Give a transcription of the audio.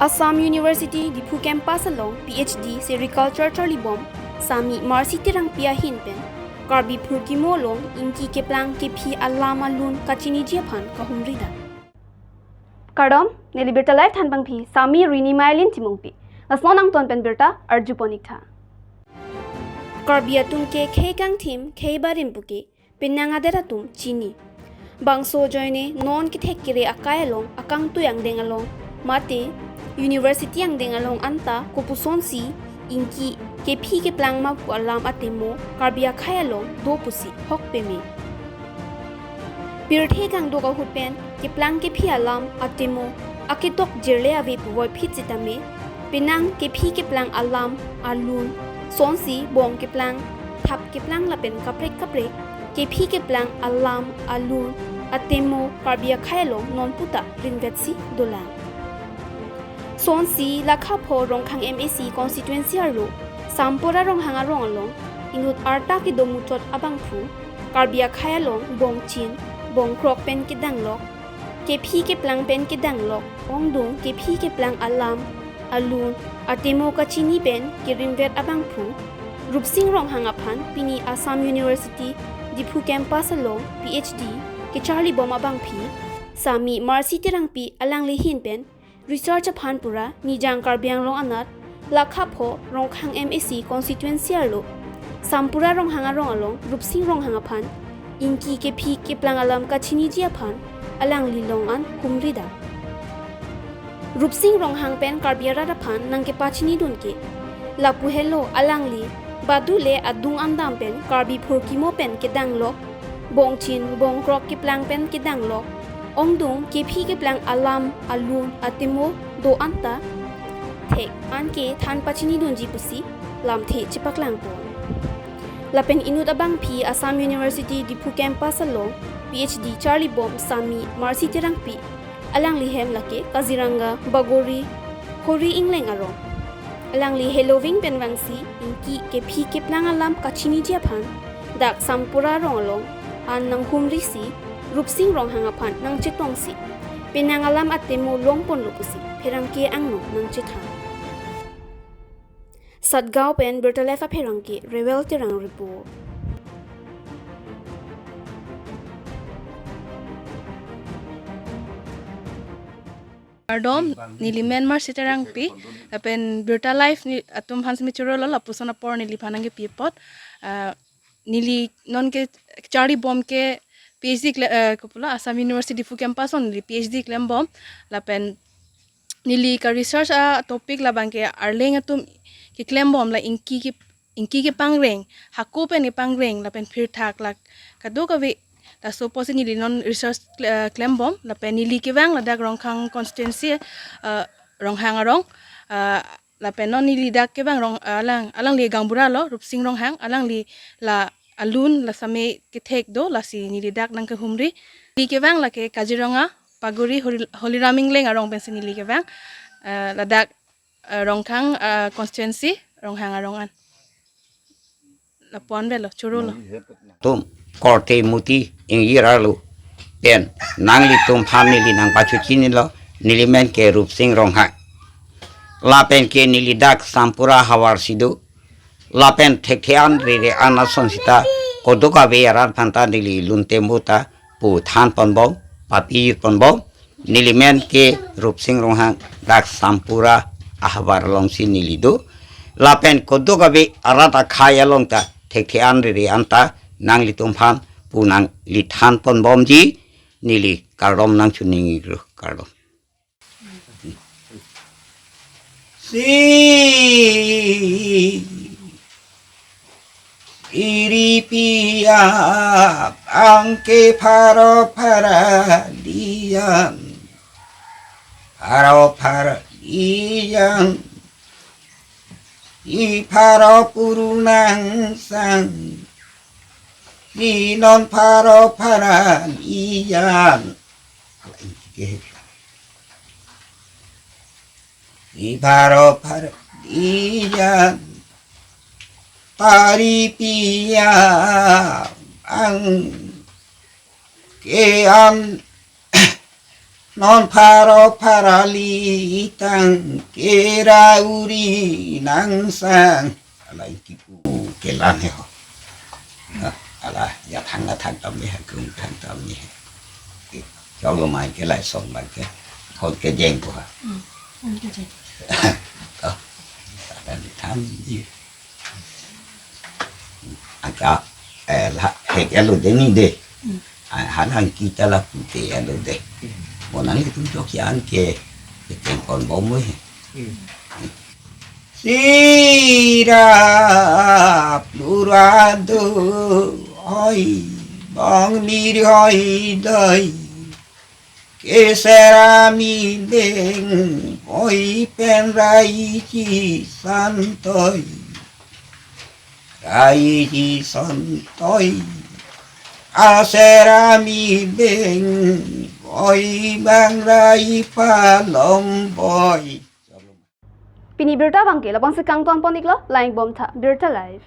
Assam University di Phu campus along PhD Sericulture Charlie Bom Sami Marsi Tirang Pia Hinpen Karbi Phurki Molong Inki Keplang Kepi Alama Lun Kachini Japan Kahumrida Kardom Nelibirta Life Tanbang Pi Sami Rini Mailin Timongpi Asmonang Ton Pen Birta Arjuponikta Karbiatum ke Kang Tim Barim Buki Pinangaderatum Chini Bangso joine non kitekire akayalong akang tuyang dengalong mate University yang dengalong anta kopusonsi inki kepi ke plang ma pu alam atemo karbia khayalong do pusi hok peme pirthe kang do ka hutpen ke plang ke phi alam atemo akitok jirle ave pu woi phit chitame pinang kepi ke plang alam alun sonsi bong ke plang thap ke plang lapen kapre kepi ke plang alam alun atemo karbia khayalong non puta rinvetsi dolang Sonsi lakha pho rongkhang MAC constituency arlo sampora ronghang arong along inut arta ki domutot abang phu karbia khayalong bongchin bongkrok pen ki danglok kepi ke plang pen ki danglok ongdong kepi ke plang alam alun atemo kachini pen ki rimvet abang phu rupsing ronghang aphan pini Assam University di Phu campus along PhD ke Charlie Bom abang phi Sami Marsi Tirang Pi alang lihin pen Research upon pura nijang karbiang long anat lakha pho rongkhang MAC constituency arlo sampura ronghang arong along rupsing ronghang aphan inki ke phi ke plangalam kachini ji aphan alang lilong an humrida rupsing ronghang pen karbiara aphan nang ke pachini dunke lapu hello alang li badule adung andam pen karbi phurkimo pen ke danglok bongchin bongkrok ke plang pen ke danglok Ongdong kepi ke plang alam alun atemo do anta thek anke than pachini donji pusi lam the chipak lang po lapen inut abang phi Assam University di Phu campus along PhD Charlie Bom Sami Marsi Tirang Pi alang lihem lake Kaziranga Bagori Hori Ingleng aro alang li Heloving penwangsi inki kepi ke plang alam kachini japan dak sampura ronglong an nang humrisi Rupsing rong hangaphan nang chitongsi pinangalam atemo longpon lupusi pherangke angno nang chitha Sadgaw pen bertalefa pherangke revel tirang ripo Ardom nilimen mar siterang pi pen berta life ni atum hans michuro la pusana por nili phanange pipot nili non ke chari bom ke PhD kupula Assam University Phu campus on PhD claim bom la pen nili ka research topic la bangke arleng atum ki claim bom la inki ke pangreng haku pen ni pangreng la pen phir thak la kadu ka we ta suppose nili non research claim bom la pen nili ke wang la dak rongkhang constituency ronghang arong la pen non nili dak ke bang rong alang li gangbura lo rupsing ronghang alang li la alun la same ke thek do la si ni dak nang ke humri li ke wang la ke Kaziranga Paguri Holiraming leng arong pensin li ke wang la dak rongkhang constituency ronghang arongan la pon belo churu lo tum korte muti ing yiralu pen nangli tum family nang pachu chini lo nilimen ke rup sing ronghang la pen ke nili dak sampura hawar sidu Lapen tektian riri anason sita kodoka beyaran panta nili lunte muta pu than ponbom papi ponbom nilimen ke rupsing ronghang dak sampura ahbar longsi nilidu lapen kodoka be arata khaya longta tektian riri anta nang litumpan pu nang lithan ponbom ji nili kardom nang chuningi gru kardom Iripia angke paro paralian I paro purunang sang I non paro paralian I paro paralian Paripia ang kean non paro parali tang kera uri nang sang ala ikipu kelan he ho ala ya thang na thang tam ni ha kung thang tam ni cho lo mai cái lại xong bằng cái thôi cái gen của ha đó là tham gì anh cho là hệ cái luôn đến đi hắn hàng kita là cụ thể luôn đấy một năm chúng cho cái anh kia cái còn 40 Sira plurado oi bong mi oi dai que será mi den oi pen rai chi santoi rai chi santoi a será mi den oi bang rai pa lom boy Pini Birta Bangke, Labang Sekang Tuan Poniklo, Lying Bomb Ta, Birta Live.